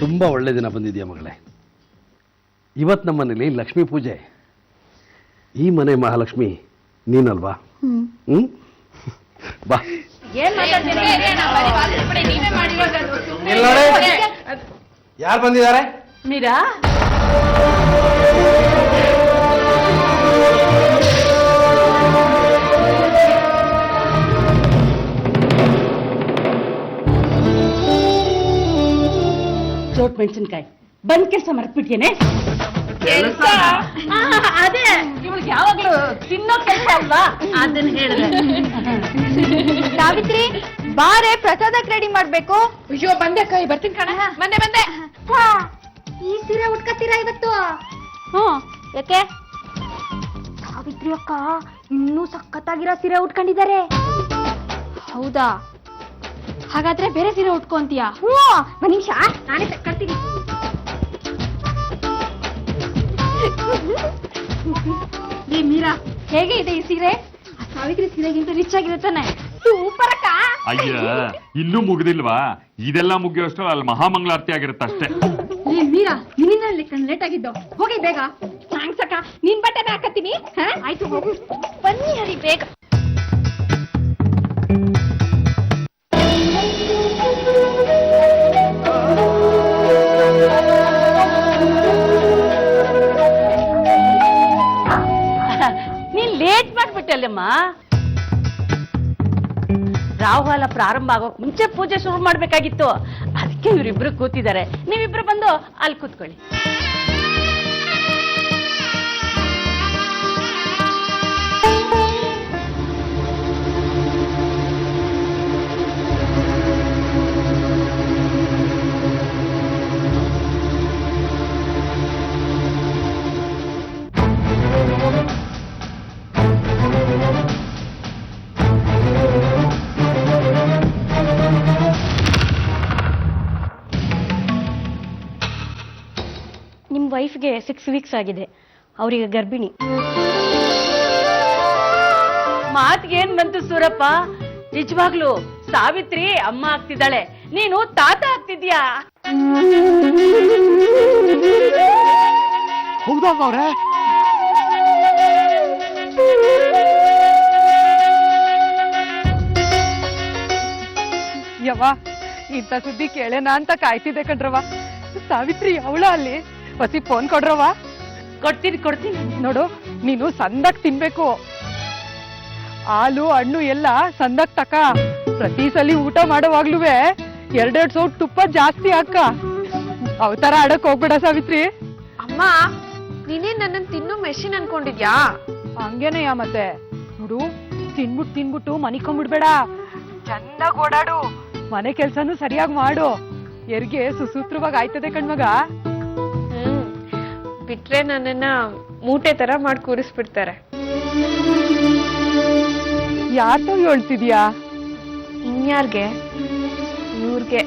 ತುಂಬಾ ಒಳ್ಳೆ ದಿನ ಬಂದಿದೆಯಾ ಮಗಳೇ. ಇವತ್ತು ನಮ್ಮ ಮನೇಲಿ ಲಕ್ಷ್ಮೀ ಪೂಜೆ. ಈ ಮನೆ ಮಹಾಲಕ್ಷ್ಮಿ ನೀನಲ್ವಾ? ಬಾ. ಯಾರು ಬಂದಿದ್ದಾರೆ? ಮೀರಾ, ಚೋಟ್ ಮೆಣಸಿನ್ಕಾಯಿ ಬಂದ್ ಕೆಲಸ ಮರ್ತ್ಬಿಟ್ಯೇನೆ. ಅದೇ ಇವಳಿಗೆ ಯಾವಾಗ್ಲೂ ತಿನ್ನೋ ಕೆಲಸ ಅಲ್ವಾ, ಅದನ್ನ ಹೇಳಿದೆ. ಸಾವಿತ್ರಿ ಬಾರೆ, ಪ್ರಸಾದಕ್ಕೆ ರೆಡಿ ಮಾಡ್ಬೇಕು. ಅಯ್ಯೋ ಬಂದೆ ಕೈ, ಬರ್ತೀನಿ ಕಣ. ಬಂದೆ. ಈ ಸೀರೆ ಉಟ್ಕತ್ತೀರಾ ಇವತ್ತು? ಯಾಕೆ? ಸಾವಿತ್ರಿ ಅಕ್ಕ ಇನ್ನೂ ಸಖತ್ತಾಗಿರೋ ಸೀರೆ ಉಟ್ಕೊಂಡಿದ್ದಾರೆ. ಹೌದಾ? ಹಾಗಾದ್ರೆ ಬೇರೆ ಸೀರೆ ಉಟ್ಕೊಂತೀಯ? ಒಂದ್ ನಿಮಿಷ, ನಾನೇ ತಕ್ಕೊಳ್ತೀನಿ. ಏ ಮೀರಾ, ಹೇಗೆ ಇದೆ ಈ ಸೀರೆ? ಸಾವಿತ್ರಿ ಸೀರೆಗಿಂತ ರಿಚ್ ಆಗಿರುತ್ತಾನೆ. ಸೂಪರ್ ಅಕ್ಕ. ಅಯ್ಯ, ಇನ್ನೂ ಮುಗಿದಿಲ್ವಾ? ಇದೆಲ್ಲ ಮುಗಿಯೋಷ್ಟು ಅಲ್ಲಿ ಮಹಾಮಂಗಳಾರತಿ ಆಗಿರುತ್ತೆ ಅಷ್ಟೇ. ಏ ಮೀರಾ, ನಿನ್ನಿಂದ ಲೇಟ್ ಆಗಿದ್ದು. ಹೋಗಿ ಬೇಗ. ಥ್ಯಾಂಕ್ಸ್ ಅಕ್ಕ, ನಿನ್ ಬಟ್ಟೆನ ಹಾಕತ್ತೀನಿ. ಆಯ್ತು ಹೋಗು. ಬನ್ನಿ ಹರಿ, ಬೇಗ. ನೀನ್ ಲೇಟ್ ಮಾಡ್ಬಿಟ್ಟಲ್ಲಮ್ಮ. ರಾಹುಕಾಲ ಪ್ರಾರಂಭ ಆಗೋಕ್ ಮುಂಚೆ ಪೂಜೆ ಶುರು ಮಾಡ್ಬೇಕಾಗಿತ್ತು. ಅದಕ್ಕೆ ಇವರಿಬ್ರು ಕೂತಿದ್ದಾರೆ. ನೀವಿಬ್ರು ಬಂದು ಅಲ್ಲಿ ಕೂತ್ಕೊಳ್ಳಿ. ನಿಮ್ ವೈಫ್ಗೆ 6 ವೀಕ್ಸ್ ಆಗಿದೆ. ಅವ್ರಿಗೆ ಗರ್ಭಿಣಿ. ಮಾತ್ಗೇನ್ ಬಂತು ಸೂರಪ್ಪ? ನಿಜವಾಗ್ಲು ಸಾವಿತ್ರಿ ಅಮ್ಮ ಆಗ್ತಿದ್ದಾಳೆ, ನೀನು ತಾತ ಆಗ್ತಿದ್ಯಾ. ಹೌದಾ ಅವ್ರೆ? ಯವ್ವ, ಇಂಥ ಸುದ್ದಿ ಕೇಳೇನ ಅಂತ ಕಾಯ್ತಿದ್ದೆ ಕಣ್ರವ. ಸಾವಿತ್ರಿ ಅವಳ ಅಲ್ಲಿ ಹೊಸಿ ಫೋನ್ ಕೊಡ್ರವ. ಕೊಡ್ತೀನಿ. ನೋಡು, ನೀನು ಸಂದಕ್ ತಿನ್ಬೇಕು. ಹಾಲು ಹಣ್ಣು ಎಲ್ಲ ಸಂದಕ್ ತಕ. ಪ್ರತಿ ಸಲ ಊಟ ಮಾಡೋವಾಗ್ಲೂವೆ 2 ಸೌಟ್ ತುಪ್ಪ ಜಾಸ್ತಿ ಹಾಕ. ಅವತಾರ ಆಡಕ್ ಹೋಗ್ಬೇಡ ಸಾವಿತ್ರಿ. ಅಮ್ಮ, ನೀನೇ ನನ್ನ ತಿನ್ನೋ ಮೆಷಿನ್ ಅನ್ಕೊಂಡಿದ್ಯಾ? ಹಂಗೇನೆಯಾ ಮತ್ತೆ. ನೋಡು, ತಿನ್ಬಿಟ್ಟು ಮನಿಕೊಂಡ್ಬಿಡ್ಬೇಡ. ಚೆನ್ನಾಗ್ ಓಡಾಡು, ಮನೆ ಕೆಲ್ಸನೂ ಸರಿಯಾಗಿ ಮಾಡು. ಎರ್ಗೆ ಸುಸೂತ್ರವಾಗಿ ಆಯ್ತದೆ ಕಣ್ಮಗ. ಬಿಟ್ರೆ ನನ್ನನ್ನ ಮೂಟೆ ತರ ಮಾಡಿ ಕೂರಿಸ್ಬಿಡ್ತಾರೆ. ಯಾತೋ ಹೇಳ್ತಿದ್ಯಾ? ಇನ್ಯಾರ್ಗೆ? ಇವ್ರಿಗೆ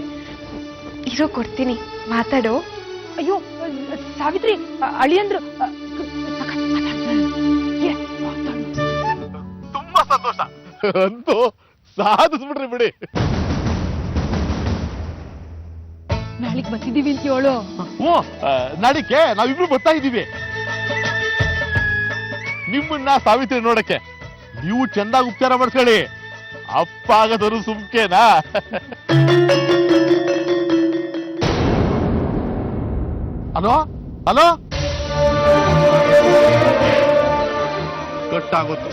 ಇರೋ ಕೊಡ್ತೀನಿ, ಮಾತಾಡು. ಅಯ್ಯೋ ಸಾವಿತ್ರಿ, ಅಳಿಯಂದ್ರು. ತುಂಬಾ ಸಂತೋಷ ಅಂತೂ, ಸಾಧಿಸ್ಬಿಡ್ರಿ ಬಿಡಿ. ನಾಳಿಗ್ ಬರ್ತಿದೀವಿ ಅಂತ ಹೇಳು. ನಾಳಿಕೆ ನಾವಿಬ್ರು ಬರ್ತಾ ಇದ್ದೀವಿ ನಿಮ್ಮನ್ನ ಸಾವಿತ್ರಿ ನೋಡಕ್ಕೆ. ನೀವು ಚಂದಾಗಿ ಉಪಚಾರ ಮಾಡ್ಕೊಳ್ಳಿ. ಅಪ್ಪ ಆಗದರು ಸುಮ್ಕೆನಾ? ಹಲೋ ಕಟ್ಟಾಗೋದು.